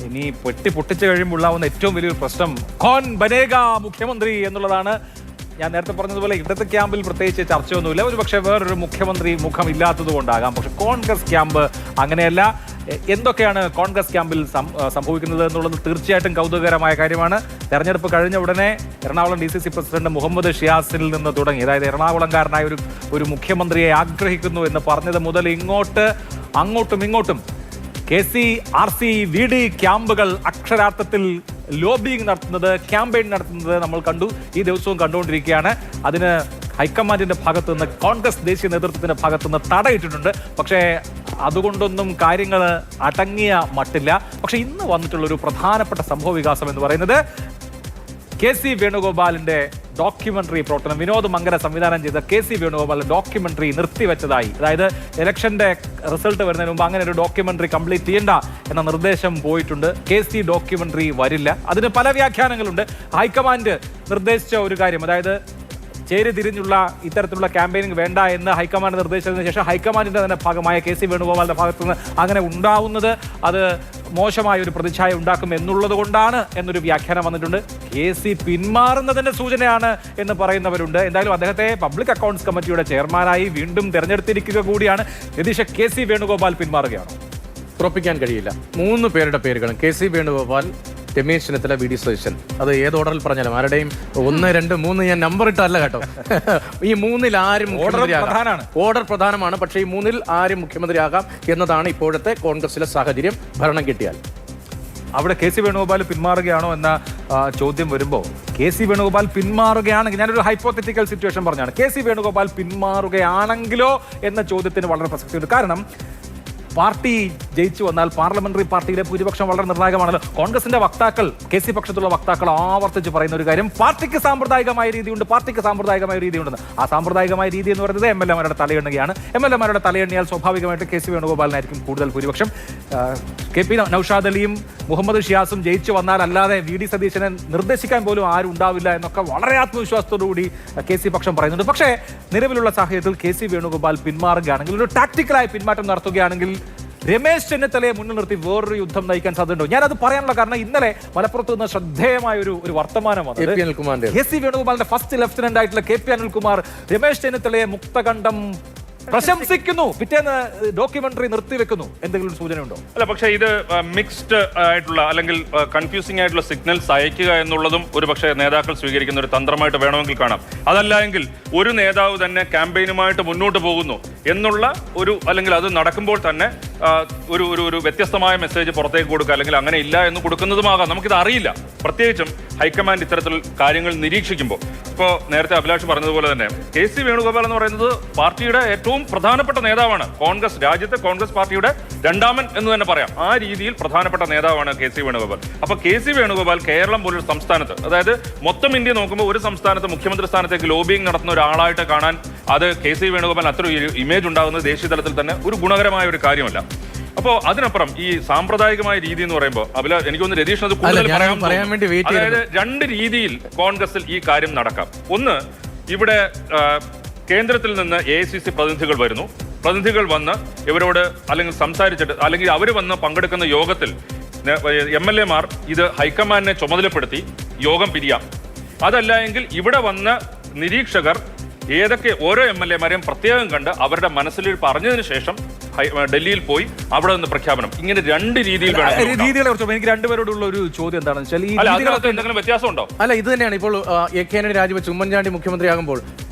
ഇനി പൊട്ടിച്ചു കഴിയുമ്പോൾ ഉണ്ടാവുന്ന ഏറ്റവും വലിയൊരു പ്രശ്നം കോൻ ബനേഗ മുഖ്യമന്ത്രി എന്നുള്ളതാണ്. ഞാൻ നേരത്തെ പറഞ്ഞതുപോലെ ഇടത് ക്യാമ്പിൽ പ്രത്യേകിച്ച് ചർച്ചയൊന്നുമില്ല. ഒരു പക്ഷേ വേറൊരു മുഖ്യമന്ത്രി മുഖമില്ലാത്തത് കൊണ്ടാകാം. പക്ഷെ കോൺഗ്രസ് ക്യാമ്പ് അങ്ങനെയല്ല. എന്തൊക്കെയാണ് കോൺഗ്രസ് ക്യാമ്പിൽ സംഭവിക്കുന്നത് എന്നുള്ളത് തീർച്ചയായിട്ടും കൗതുകകരമായ കാര്യമാണ്. തെരഞ്ഞെടുപ്പ് കഴിഞ്ഞ ഉടനെ എറണാകുളം DCC പ്രസിഡന്റ് മുഹമ്മദ് ഷിയാസിൽ നിന്ന് തുടങ്ങി, അതായത് എറണാകുളംകാരനായ ഒരു മുഖ്യമന്ത്രിയെ ആഗ്രഹിക്കുന്നു എന്ന് പറഞ്ഞത് മുതൽ അങ്ങോട്ടും ഇങ്ങോട്ടും KC RC VD ക്യാമ്പുകൾ അക്ഷരാർത്ഥത്തിൽ ലോബിയിങ് നടത്തുന്നത്, ക്യാമ്പയിൻ നടത്തുന്നത് നമ്മൾ കണ്ടു. ഈ ദിവസവും കണ്ടുകൊണ്ടിരിക്കുകയാണ്. അതിന് ഹൈക്കമാൻഡിന്റെ ഭാഗത്തു നിന്ന്, കോൺഗ്രസ് ദേശീയ നേതൃത്വത്തിന്റെ ഭാഗത്തു നിന്ന് തടയിട്ടിട്ടുണ്ട്. പക്ഷേ അതുകൊണ്ടൊന്നും കാര്യങ്ങൾ അടങ്ങിയ മട്ടില്ല. പക്ഷെ ഇന്ന് വന്നിട്ടുള്ള ഒരു പ്രധാനപ്പെട്ട സംഭവ വികാസം എന്ന് പറയുന്നത് KC വേണുഗോപാലിന്റെ ഡോക്യുമെന്ററി പ്രവർത്തനം, വിനോദ് മങ്കര സംവിധാനം ചെയ്ത KC വേണുഗോപാലിന്റെ ഡോക്യുമെന്ററി നിർത്തിവെച്ചതായി, അതായത് ഇലക്ഷന്റെ റിസൾട്ട് വരുന്നതിന് മുമ്പ് അങ്ങനെ ഒരു ഡോക്യുമെന്ററി കംപ്ലീറ്റ് ചെയ്യേണ്ട എന്ന നിർദ്ദേശം പോയിട്ടുണ്ട്. KC ഡോക്യുമെന്ററി വരില്ല. അതിന് പല വ്യാഖ്യാനങ്ങളുണ്ട്. ഹൈക്കമാൻഡ് നിർദ്ദേശിച്ച ഒരു കാര്യം, അതായത് ചേരിതിരിഞ്ഞുള്ള ഇത്തരത്തിലുള്ള ക്യാമ്പയിനിങ് വേണ്ട എന്ന് ഹൈക്കമാൻഡ് നിർദ്ദേശിച്ചതിന് ശേഷം ഹൈക്കമാൻഡിന്റെ തന്നെ ഭാഗമായ KC വേണുഗോപാലിന്റെ ഭാഗത്തു നിന്ന് അങ്ങനെ ഉണ്ടാവുന്നത് അത് മോശമായ ഒരു പ്രതിച്ഛായ ഉണ്ടാക്കും എന്നുള്ളത് കൊണ്ടാണ് എന്നൊരു വ്യാഖ്യാനം വന്നിട്ടുണ്ട്. KC പിന്മാറുന്നതിന്റെ സൂചനയാണ് എന്ന് പറയുന്നവരുണ്ട്. എന്തായാലും അദ്ദേഹത്തെ പബ്ലിക് അക്കൗണ്ട്സ് കമ്മിറ്റിയുടെ ചെയർമാനായി വീണ്ടും തെരഞ്ഞെടുത്തിരിക്കുക കൂടിയാണ്. രതീഷ്, KC വേണുഗോപാൽ പിന്മാറുകയാണോ? ഉറപ്പിക്കാൻ കഴിയില്ല. 3 പേരുടെ പേരുകളും KC വേണുഗോപാൽ, രമേശ് ചെന്നിത്തല, VD സതീശൻ. അത് ഏത് ഓർഡറിൽ പറഞ്ഞാലും ആരുടെയും 1, 2, 3 ഞാൻ നമ്പർ ഇട്ടല്ല കേട്ടോ. ഈ 3-ൽ ആരും ഓർഡർ പ്രധാനമാണ്. പക്ഷേ ഈ 3-ൽ ആരും മുഖ്യമന്ത്രിയാകാം എന്നതാണ് ഇപ്പോഴത്തെ കോൺഗ്രസിലെ സാഹചര്യം. ഭരണം കിട്ടിയാൽ അവിടെ KC വേണുഗോപാൽ പിന്മാറുകയാണോ എന്ന ചോദ്യം വരുമ്പോൾ, KC വേണുഗോപാൽ പിന്മാറുകയാണെങ്കിൽ, ഞാനൊരു ഹൈപ്പോത്തറ്റിക്കൽ സിറ്റുവേഷൻ പറഞ്ഞാണ്, KC വേണുഗോപാൽ പിന്മാറുകയാണെങ്കിലോ എന്ന ചോദ്യത്തിന് വളരെ പ്രസക്തിയുണ്ട്. കാരണം പാർട്ടി ജയിച്ചു വന്നാൽ പാർലമെന്ററി പാർട്ടിയിലെ ഭൂരിപക്ഷം വളരെ നിർണായകമാണല്ലോ. കോൺഗ്രസിന്റെ വക്താക്കൾ, KC പക്ഷത്തുള്ള വക്താക്കൾ ആവർത്തിച്ച് പറയുന്ന ഒരു കാര്യം, പാർട്ടിക്ക് സാമ്പ്രദായികമായ രീതിയുണ്ടെന്ന്. ആ സാമ്പ്രദായികമായ രീതി എന്ന് പറയുന്നത് MLA-മാരുടെ തലയെണ്ണുകയാണ്. MLA-മാരുടെ തലയെണ്ണിയാൽ സ്വാഭാവികമായിട്ട് KC വേണുഗോപാലിനായിരിക്കും കൂടുതൽ ഭൂരിപക്ഷം. KP നൗഷാദ് അലിയും മുഹമ്മദ് ഷിയാസും ജയിച്ചു വന്നാൽ അല്ലാതെ VD സതീശനെ നിർദ്ദേശിക്കാൻ പോലും ആരും ഉണ്ടാവില്ല എന്നൊക്കെ വളരെ ആത്മവിശ്വാസത്തോടുകൂടി KC പക്ഷം പറയുന്നുണ്ട്. പക്ഷേ നിലവിലുള്ള സാഹചര്യത്തിൽ KC വേണുഗോപാൽ പിന്മാറുകയാണെങ്കിൽ, ഒരു ടാക്ടിക്കലായ പിന്മാറ്റം നടത്തുകയാണെങ്കിൽ രമേശ് ചെന്നിത്തലയെ മുന്നിൽ നിർത്തി വേറൊരു യുദ്ധം നയിക്കാൻ സാധ്യതയുണ്ടോ? ഞാനത് പറയാനുള്ള കാരണം, ഇന്നലെ മലപ്പുറത്ത് നിന്ന് ശ്രദ്ധേയമായ ഒരു വർത്തമാനം വന്നത്, KC വേണുഗോപാലിന്റെ ഫസ്റ്റ് ലെഫ്റ്റനന്റ് ആയിട്ടുള്ള KP അനിൽകുമാർ രമേശ് ചെന്നിത്തലയെ മുക്തകണ്ഠം പ്രശംസിക്കുന്നു, പിറ്റേന്ന് ഡോക്യുമെന്ററി നിർത്തിവെക്കുന്നു. എന്തെങ്കിലും സൂചന ഉണ്ടോ? അല്ല, പക്ഷേ ഇത് മിക്സ്ഡ് ആയിട്ടുള്ള അല്ലെങ്കിൽ കൺഫ്യൂസിംഗ് ആയിട്ടുള്ള സിഗ്നൽസ് അയക്കുക എന്നുള്ളതും ഒരു പക്ഷേ നേതാക്കൾ സ്വീകരിക്കുന്ന ഒരു തന്ത്രമായിട്ട് വേണമെങ്കിൽ കാണാം. അതല്ല എങ്കിൽ ഒരു നേതാവ് തന്നെ ക്യാമ്പയിനുമായിട്ട് മുന്നോട്ട് പോകുന്നു എന്നുള്ള അല്ലെങ്കിൽ അത് നടക്കുമ്പോൾ തന്നെ ഒരു വ്യത്യസ്തമായ മെസ്സേജ് പുറത്തേക്ക് കൊടുക്കുക, അല്ലെങ്കിൽ അങ്ങനെ ഇല്ല എന്ന് കൊടുക്കുന്നതുമാകാം. നമുക്കിത് അറിയില്ല. പ്രത്യേകിച്ചും ഹൈക്കമാൻഡ് ഇത്തരത്തിൽ കാര്യങ്ങൾ നിരീക്ഷിക്കുമ്പോൾ. ഇപ്പോൾ നേരത്തെ അഭിലാഷ് പറഞ്ഞതുപോലെ തന്നെ KC വേണുഗോപാൽ എന്ന് പറയുന്നത് പാർട്ടിയുടെ ഏറ്റവും പ്രധാനപ്പെട്ട നേതാവാണ്. രാജ്യത്തെ കോൺഗ്രസ് പാർട്ടിയുടെ രണ്ടാമൻ എന്ന് തന്നെ പറയാം. ആ രീതിയിൽ പ്രധാനപ്പെട്ട നേതാവാണ് KC വേണുഗോപാൽ. അപ്പൊ KC വേണുഗോപാൽ കേരളം പോലൊരു സംസ്ഥാനത്ത്, അതായത് മൊത്തം ഇന്ത്യ നോക്കുമ്പോൾ ഒരു സംസ്ഥാനത്ത് മുഖ്യമന്ത്രി സ്ഥാനത്തേക്ക് ലോബിയിങ് നടത്തുന്ന ഒരാളായിട്ട് കാണാൻ അത് KC വേണുഗോപാൽ അത്ര ഒരു ഇമേജ് ഉണ്ടാകുന്നത് ദേശീയ തലത്തിൽ തന്നെ ഒരു ഗുണകരമായ ഒരു കാര്യമല്ല. അപ്പോൾ അതിനപ്പുറം ഈ സാമ്പ്രദായികമായ രീതി എന്ന് പറയുമ്പോൾ എനിക്കൊന്ന് രതീഷ് അത് കൂടുതൽ പറയാൻ വേണ്ടി, അതായത് 2 രീതിയിൽ കോൺഗ്രസിൽ ഈ കാര്യം നടക്കാം. ഒന്ന്, ഇവിടെ കേന്ദ്രത്തിൽ നിന്ന് AICC പ്രതിനിധികൾ വന്ന് ഇവരോട് അല്ലെങ്കിൽ സംസാരിച്ചിട്ട്, അല്ലെങ്കിൽ അവർ വന്ന് പങ്കെടുക്കുന്ന യോഗത്തിൽ MLA-മാർ ഇത് ഹൈക്കമാൻഡിനെ ചുമതലപ്പെടുത്തി യോഗം പിരിയാം. അതല്ല എങ്കിൽ ഇവിടെ വന്ന നിരീക്ഷകർ ഓരോ MLA-മാരെയും പ്രത്യേകം കണ്ട് അവരുടെ മനസ്സിൽ പറഞ്ഞതിന് ശേഷം ഡൽഹിയിൽ പോയി അവിടെ നിന്ന് പ്രഖ്യാപനം. ഇങ്ങനെ 2 രീതിയിൽ രീതികളെ കുറിച്ച് എനിക്ക് രണ്ടുപേരോടുള്ള ഒരു ചോദ്യം എന്താണെന്ന് വെച്ചാൽ, എന്തെങ്കിലും വ്യത്യാസം ഉണ്ടോ? അല്ല, ഇത് തന്നെയാണ്. ഇപ്പോൾ AK ആന്റണി രാജിവെച്ച് ഉമ്മൻചാണ്ടി മുഖ്യമന്ത്രിയാകുമ്പോൾ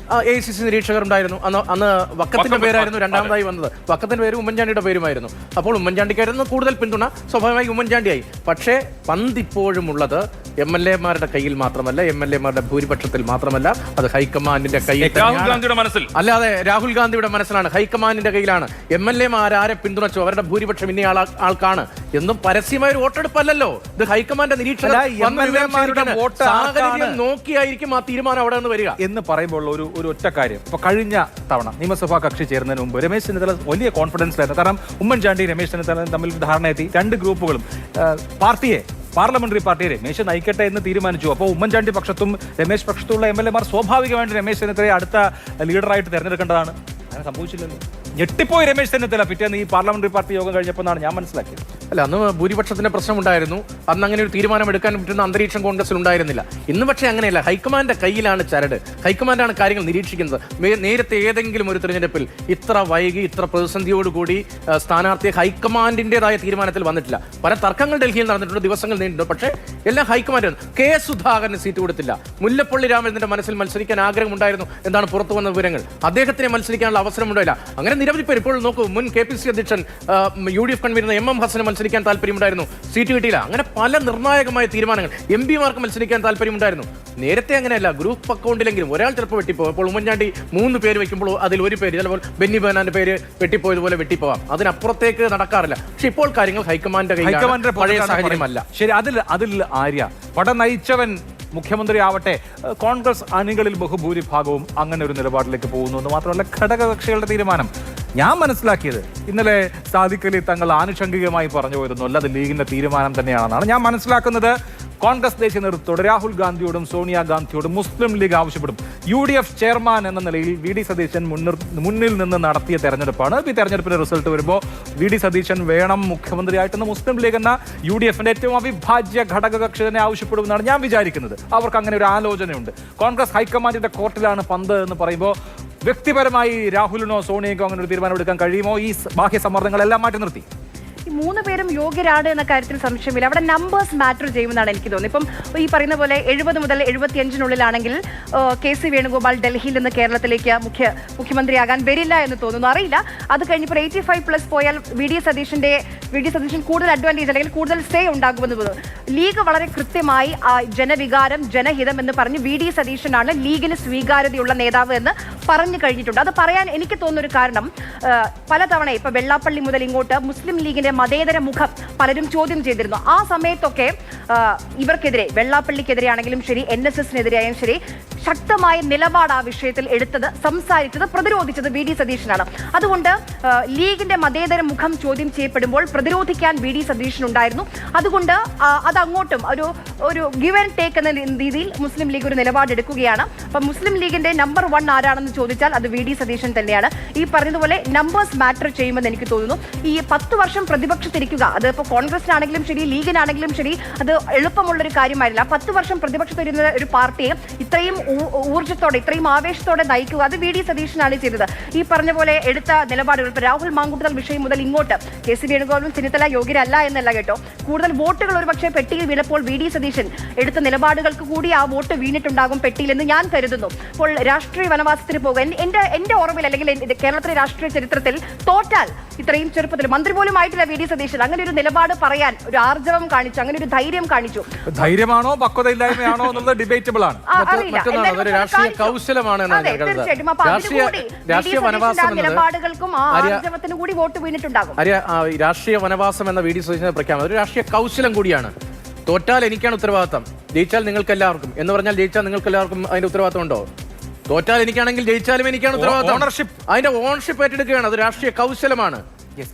AICC നിരീക്ഷകർ ഉണ്ടായിരുന്നു. അന്ന് വക്കത്തിന്റെ പേരായിരുന്നു രണ്ടാമതായി വന്നത്. വക്കത്തിന്റെ പേര് ഉമ്മൻചാണ്ടിയുടെ പേരുമായിരുന്നു. അപ്പോൾ ഉമ്മൻചാണ്ടിക്കായിരുന്നു കൂടുതൽ പിന്തുണ, സ്വാഭാവികമായി ഉമ്മൻചാണ്ടിയായി. പക്ഷേ പന്തിപ്പോഴും ഉള്ളത് MLA-മാരുടെ കയ്യിൽ മാത്രമല്ല, MLA-മാരുടെ ഭൂരിപക്ഷത്തിൽ മാത്രമല്ല, അത് ഹൈക്കമാൻഡിന്റെ കയ്യിൽ. അല്ലാതെ രാഹുൽ ഗാന്ധിയുടെ മനസ്സിലാണ്, ഹൈക്കമാൻഡിന്റെ കയ്യിലാണ്. MLA-മാരെ പിന്തുണച്ചു, അവരുടെ ഭൂരിപക്ഷം ഇന്ന ആൾക്കാണ് എന്നും പരസ്യമായ ഒരു വോട്ടെടുപ്പല്ലോ. ഇത് ഹൈക്കമാൻഡിന്റെ നിരീക്ഷകർ നോക്കിയായിരിക്കും ആ തീരുമാനം അവിടെ നിന്ന് വരിക എന്ന് പറയുമ്പോൾ ഒരു ഒറ്റ കാര്യം. ഇപ്പൊ കഴിഞ്ഞ തവണ നിയമസഭാ കക്ഷി ചേരുന്നതിന് മുമ്പ് രമേശ് ചെന്നിത്തല വലിയ കോൺഫിഡൻസിലായിരുന്നു. കാരണം ഉമ്മൻചാണ്ടി രമേശ് ചെന്നിത്തല തമ്മിൽ ധാരണയെത്തി. 2 ഗ്രൂപ്പുകളും പാർലമെന്ററി പാർട്ടിയെ രമേശ് നയിക്കട്ടെ എന്ന് തീരുമാനിച്ചു. അപ്പോൾ ഉമ്മൻചാണ്ടി പക്ഷത്തും രമേശ് പക്ഷത്തുള്ള MLA-മാർ സ്വാഭാവികമായിട്ട് രമേശ് ചെന്നിത്തലയെ അടുത്ത ലീഡറായിട്ട് തിരഞ്ഞെടുക്കേണ്ടതാണ്. അങ്ങനെ സംഭവിച്ചില്ലല്ലോ. ഞെട്ടിപ്പോയി രമേശ് ചെന്നിത്തല പിറ്റേന്ന് ഈ പാർലമെന്ററി പാർട്ടി യോഗം കഴിഞ്ഞപ്പോൾ എന്നാണ് ഞാൻ മനസ്സിലാക്കിയത്. അല്ല, അന്ന് ഭൂരിപക്ഷത്തിന്റെ പ്രശ്നമുണ്ടായിരുന്നു. അന്ന് അങ്ങനെ ഒരു തീരുമാനം എടുക്കാൻ പറ്റുന്ന അന്തരീക്ഷം കോൺഗ്രസിൽ ഉണ്ടായിരുന്നില്ല. ഇന്ന് പക്ഷേ അങ്ങനെയല്ല. ഹൈക്കമാൻഡിന്റെ കയ്യിലാണ് ചരട്. ഹൈക്കമാൻഡാണ് കാര്യങ്ങൾ നിരീക്ഷിക്കുന്നത്. നേരത്തെ ഏതെങ്കിലും ഒരു തിരഞ്ഞെടുപ്പിൽ ഇത്ര വൈകി, ഇത്ര പ്രതിസന്ധിയോടുകൂടി സ്ഥാനാർത്ഥിയെ ഹൈക്കമാൻഡിന്റേതായ തീരുമാനത്തിൽ വന്നിട്ടില്ല. പല തർക്കങ്ങൾ ഡൽഹിയിൽ നടന്നിട്ടുണ്ട്, ദിവസങ്ങൾ നീണ്ടിട്ടുണ്ട്. പക്ഷേ എല്ലാം ഹൈക്കമാൻഡ്. കെ സുധാകരന് സീറ്റ് കൊടുത്തില്ല. മുല്ലപ്പള്ളി രാമചന്ദ്രന്റെ മനസ്സിൽ മത്സരിക്കാൻ ആഗ്രഹമുണ്ടായിരുന്നു എന്നാണ് പുറത്തു വന്ന വിവരങ്ങൾ. അദ്ദേഹത്തിന് മത്സരിക്കാനുള്ള അവസരം ഉണ്ടായില്ല. അങ്ങനെ നിരവധി പേര്. ഇപ്പോൾ നോക്കൂ, മുൻ KPCC അധ്യക്ഷൻ UDF കൺവീനർ MM ഹസന് മത്സരിക്കാൻ താല്പര്യമുണ്ടായിരുന്നു, സീറ്റ് കിട്ടിയില്ല. അങ്ങനെ പല നിർണായകമായ തീരുമാനങ്ങൾ. MP മാർക്ക് മത്സരിക്കാൻ താല്പര്യമുണ്ടായിരുന്നു. നേരത്തെ അങ്ങനെയല്ല. ഗ്രൂപ്പ് അക്കൗണ്ടിലെങ്കിലും ഒരാൾ ചിലപ്പോൾ വെട്ടിപ്പോകും. ഇപ്പോൾ ഉമ്മൻചാണ്ടി 3 പേര് വെക്കുമ്പോൾ അതിൽ ഒരു പേര്, ചിലപ്പോൾ ബെന്നി ബെഹനാന്റെ പേര് വെട്ടിപ്പോയതുപോലെ വെട്ടിപ്പോവാം. അതിനപ്പുറത്തേക്ക് നടക്കാറില്ല. പക്ഷെ ഇപ്പോൾ കാര്യങ്ങൾ ഹൈക്കമാൻഡിന്റെ പഴയ സാഹചര്യമല്ല. ശരി, അതിൽ ആര്യ പട നയിച്ചവൻ മുഖ്യമന്ത്രി ആവട്ടെ, കോൺഗ്രസ് അണികളിൽ ബഹുഭൂരിഭാഗവും അങ്ങനെ ഒരു നിലപാടിലേക്ക് പോകുന്നു എന്ന് മാത്രമല്ല ഘടകകക്ഷികളുടെ തീരുമാനം. ഞാൻ മനസ്സിലാക്കിയത് ഇന്നലെ സാദിഖ് അലി തങ്ങൾ ആനുഷംഗികമായി പറഞ്ഞു പോയിരുന്നല്ല, അത് ലീഗിന്റെ തീരുമാനം തന്നെയാണെന്നാണ് ഞാൻ മനസ്സിലാക്കുന്നത്. കോൺഗ്രസ് ദേശീയ നേതൃത്വത്തോട് രാഹുൽ ഗാന്ധിയോടും സോണിയാഗാന്ധിയോടും മുസ്ലിം ലീഗ് ആവശ്യപ്പെടും. UDF ചെയർമാൻ എന്ന നിലയിൽ VD സതീശൻ മുന്നിൽ നിന്ന് നടത്തിയ തെരഞ്ഞെടുപ്പാണ്. ഈ തെരഞ്ഞെടുപ്പിന്റെ റിസൾട്ട് വരുമ്പോൾ VD സതീശൻ വേണം മുഖ്യമന്ത്രിയായിട്ടെന്ന് മുസ്ലിം ലീഗ് എന്ന UDFന്റെ ഏറ്റവും അവിഭാജ്യ ഘടകകക്ഷി തന്നെ ആവശ്യപ്പെടുമെന്നാണ് ഞാൻ വിചാരിക്കുന്നത്. അവർക്ക് അങ്ങനെ ഒരു ആലോചനയുണ്ട്. കോൺഗ്രസ് ഹൈക്കമാൻഡിന്റെ കോർട്ടിലാണ് പന്ത് എന്ന് പറയുമ്പോൾ വ്യക്തിപരമായി രാഹുലിനോ സോണിയക്കോ അങ്ങനെ ഒരു തീരുമാനം എടുക്കാൻ കഴിയുമോ? ഈ ബാഹ്യ സമ്മർദ്ദങ്ങളെല്ലാം മാറ്റി നിർത്തി ഈ 3 പേരും യോഗ്യരാണ് എന്ന കാര്യത്തിൽ സംശയമില്ല. അവിടെ നമ്പേഴ്സ് മാറ്റർ ചെയ്യുമെന്നാണ് എനിക്ക് തോന്നുന്നത്. ഇപ്പം ഈ പറയുന്ന പോലെ 70 മുതൽ 75-നുള്ളിലാണെങ്കിൽ KC വേണുഗോപാൽ ഡൽഹിയിൽ നിന്ന് കേരളത്തിലേക്ക് മുഖ്യമന്ത്രിയാകാൻ വരില്ല എന്ന് തോന്നുന്നു. അറിയില്ല. അത് കഴിഞ്ഞപ്പോൾ 85+ പോയാൽ VD സതീശൻ കൂടുതൽ അഡ്വാൻറ്റേജ് അല്ലെങ്കിൽ കൂടുതൽ സേ ഉണ്ടാകുമെന്ന് തോന്നുന്നു. ലീഗ് വളരെ കൃത്യമായി ജനവികാരം, ജനഹിതം എന്ന് പറഞ്ഞ് VD സതീശനാണ് ലീഗിന് സ്വീകാര്യതയുള്ള നേതാവ് എന്ന് പറഞ്ഞു കഴിഞ്ഞിട്ടുണ്ട്. അത് പറയാൻ എനിക്ക് തോന്നുന്നൊരു കാരണം, പലതവണ ഇപ്പൊ വെള്ളാപ്പള്ളി മുതൽ ഇങ്ങോട്ട് മുസ്ലിം ലീഗിന്റെ മതേതര മുഖം പലരും ചോദ്യം ചെയ്തിരുന്നു. ആ സമയത്തൊക്കെ ഇവർക്കെതിരെ, വെള്ളാപ്പള്ളിക്കെതിരെ ആണെങ്കിലും ശരി, NSSനെതിരെയായാലും ശരി, ശക്തമായ നിലപാട് ആ വിഷയത്തിൽ എടുത്തത്, സംസാരിച്ചത്, പ്രതിരോധിച്ചത് VD സതീശനാണ്. അതുകൊണ്ട് ലീഗിന്റെ മതേതര മുഖം ചോദ്യം ചെയ്യപ്പെടുമ്പോൾ പ്രതിരോധിക്കാൻ VD സതീശനുണ്ടായിരുന്നു. അതുകൊണ്ട് അതങ്ങോട്ടും ഒരു ഗിവ് ആൻഡ് ടേക്ക് എന്ന രീതിയിൽ മുസ്ലിം ലീഗ് ഒരു നിലപാടെടുക്കുകയാണ്. അപ്പം മുസ്ലിം ലീഗിന്റെ നമ്പർ 1 ആരാണെന്ന് ചോദിച്ചാൽ അത് VD സതീശൻ തന്നെയാണ്. ഈ പറഞ്ഞതുപോലെ നമ്പേഴ്സ് മാറ്റർ ചെയ്യുമെന്ന് എനിക്ക് തോന്നുന്നു. ഈ 10 വർഷം പ്രതിപക്ഷത്തിരിക്കുക, അത് ഇപ്പോൾ കോൺഗ്രസിനാണെങ്കിലും ശരി, ലീഗിനാണെങ്കിലും ശരി, അത് എളുപ്പമുള്ളൊരു കാര്യമായില്ല. 10 വർഷം പ്രതിപക്ഷത്തിരുന്ന ഒരു പാർട്ടിയെ ഇത്രയും ഊർജ്ജത്തോടെ, ഇത്രയും ആവേശത്തോടെ നയിക്കുക, അത് VD സതീശനാണ് ചെയ്തത്. ഈ പറഞ്ഞ പോലെ എടുത്ത നിലപാടുകൾ, ഇപ്പോൾ രാഹുൽ മാങ്കൂട്ടൽ വിഷയം മുതൽ ഇങ്ങോട്ട് KC വേണുഗോപാലും ചെന്നിത്തല യോഗ്യരല്ല എന്നല്ല കേട്ടോ, കൂടുതൽ വോട്ടുകൾ ഒരുപക്ഷെ പെട്ടിയിൽ വീണപ്പോൾ VD സതീശൻ എടുത്ത നിലപാടുകൾക്ക് കൂടി ആ വോട്ട് വീണിട്ടുണ്ടാകും പെട്ടിയിലെന്ന് ഞാൻ കരുതുന്നു. അപ്പോൾ രാഷ്ട്രീയ വനവാസത്തിന് പോകാൻ എന്റെ ഓർമ്മയിൽ, അല്ലെങ്കിൽ കേരളത്തിലെ രാഷ്ട്രീയ ചരിത്രത്തിൽ തോറ്റാൽ ഇത്രയും ചെറുപ്പത്തിൽ മന്ത്രി പോലും ആയിട്ടില്ല VD സതീശൻ അങ്ങനെ ഒരു നിലപാട് പറയാൻ ഒരു ആർജവം കാണിച്ചു, അങ്ങനെ ഒരു ധൈര്യം കാണിച്ചു. ധൈര്യമാണോ പക്വതയില്ലായ്മയാണോ എന്നുള്ളത് ഡിബേറ്റബിൾ ആണ്. രാഷ്ട്രീയ കൗശലമാണ്. തീർച്ചയായിട്ടും. അപ്പൊ നിലപാടുകൾക്കും ആ ആർജവത്തിന് കൂടി വോട്ട് വീണിട്ടുണ്ടാകും. രാഷ്ട്രീയ വനവാസം എന്ന VD സതീശന്റെ പ്രഖ്യാപനം ഒരു രാഷ്ട്രീയ കൗശലം കൂടിയാണ്. തോറ്റാൽ എനിക്കാണ് ഉത്തരവാദിത്തം, ജയിച്ചാൽ നിങ്ങൾക്ക് എല്ലാവർക്കും എന്ന് പറഞ്ഞാൽ ജയിച്ചാൽ നിങ്ങൾക്ക് എല്ലാവർക്കും അതിന്റെ ഉത്തരവാദിത്തം ഉണ്ടോ? തോറ്റാൽ എനിക്കാണെങ്കിൽ ജയിച്ചാലും എനിക്കാണ് ഉത്തരവാദിത്തം. അതിന്റെ ഓണർഷിപ്പ് ഏറ്റെടുക്കുകയാണ്. അത് രാഷ്ട്രീയ കൗശലമാണ്.